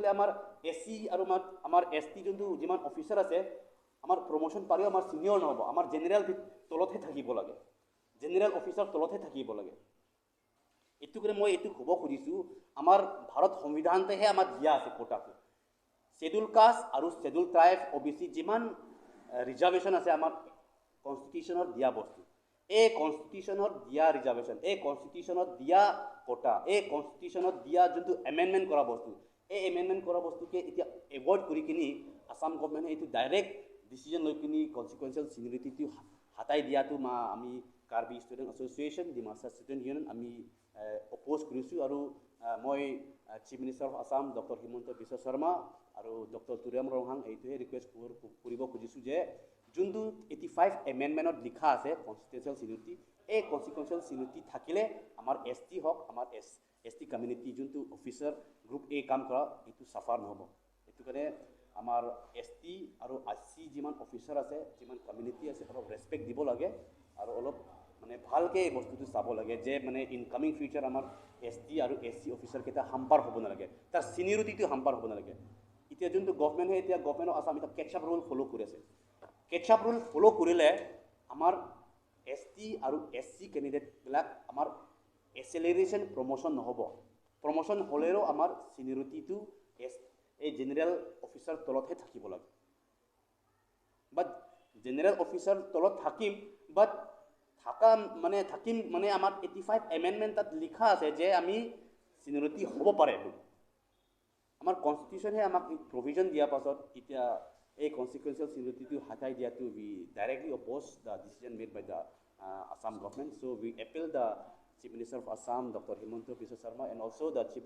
তেতিয়াহ'লে আমাৰ এসি আৰু আমাৰ এসটি যোনটো যিমান অফিচাৰ আছে আমাৰ প্ৰমোশ্যন পাৰিও আমাৰ সিনিয়ৰ নহ'ব, আমাৰ জেনেৰেল তলতহে থাকিব লাগে, জেনেৰেল অফিচাৰ তলতহে থাকিব লাগে। এইটো কাৰণে মই এইটো ক'ব খুজিছোঁ, আমাৰ ভাৰত সংবিধানতেহে আমাৰ দিয়া আছে কোটাটো। শেডিউল কাষ্ট আৰু শেডিউল ট্ৰাইব OBC যিমান ৰিজাৰ্ভেশ্যন আছে আমাৰ কনষ্টিটিউশ্যনত দিয়া বস্তু, এই কনষ্টিটিউশ্যনত দিয়া ৰিজাৰ্ভেশ্যন, এই কনষ্টিটিউশ্যনত দিয়া কোটা, এই কনষ্টিটিউশ্যনত দিয়া যোনটো এমেণ্ডমেণ্ট কৰা বস্তু, এই এমেণ্ডমেণ্ট কৰা বস্তুকে এতিয়া এভইড কৰি কিনি আসাম গভৰ্ণমেণ্টে এইটো ডাইৰেক্ট ডিচিজন লৈ কিনি কনচিকুৱেঞ্চিয়েল চিনিয়ৰিটিটো হাতাই দিয়াটো আমি Karbi student association, Dimasa student union আমি অপ'জ কৰিছোঁ। আৰু মই chief minister of Assam doctor Himanta Biswa Sarma আৰু ডক্টৰ তুৰাম ৰংহাং এইটোৱে ৰিকুৱেষ্ট কৰিব খুজিছোঁ যে যোনটো 85 এমেণ্ডমেণ্টত লিখা আছে কনষ্টিটিউশ্যনেল চিনিয়ৰিটি, এই কনষ্টিটিউশ্যনেল চিনিয়ৰিটি থাকিলে আমাৰ ST হওক, আমাৰ ST কমিউনিটি যোনটো অফিচাৰ গ্ৰুপ A কাম কৰা এইটো চাফাৰ নহ'ব। এইটো কাৰণে আমাৰ ST আৰু SC যিমান অফিচাৰ আছে, যিমান কমিউনিটি আছে, অলপ ৰেচপেক্ট দিব লাগে আৰু অলপ মানে ভালকৈ এই বস্তুটো চাব লাগে যে মানে ইনকামিং ফিউচাৰ আমাৰ ST আৰু SC অফিচাৰকেইটা হাম্পাৰ হ'ব নালাগে, তাৰ চিনিয়ৰিটিটো হাম্পাৰ হ'ব নালাগে। এতিয়া যোনটো গভৰ্ণমেণ্টে এতিয়া গভৰ্ণমেণ্ট অফ আসাম এতিয়া কেটছআপ ৰুল ফ'ল' কৰি আছে। কেটছআপ ৰুল ফ'ল' কৰিলে আমাৰ ST আৰু SC কেণ্ডিডেটবিলাক আমাৰ এক্সেলাৰেশ্যন প্ৰমোশ্যন নহ'ব। প্ৰমোশ্যন হ'লেও আমাৰ চিনিয়ৰিটিটো এই জেনেৰেল অফিচাৰ তলতহে থাকিব লাগে। বাট জেনেৰেল অফিচাৰ তলত থাকিম, বাট থাকিম মানে আমাৰ 85 এমেণ্ডমেণ্ট তাত লিখা আছে যে আমি চিনিয়ৰিটি হ'ব পাৰে। আমাৰ কনষ্টিটিউশ্যনহে আমাক প্ৰভিজন দিয়াৰ পাছত এতিয়া এই কনচিকুৱেঞ্চিয়েল চিনিয়ৰিটিটো হাতাই দিয়াটো we directly oppose the decision made by the Assam government. So' we appeal the chief minister of Assam doctor Himanta Biswa Sarma and also' the chief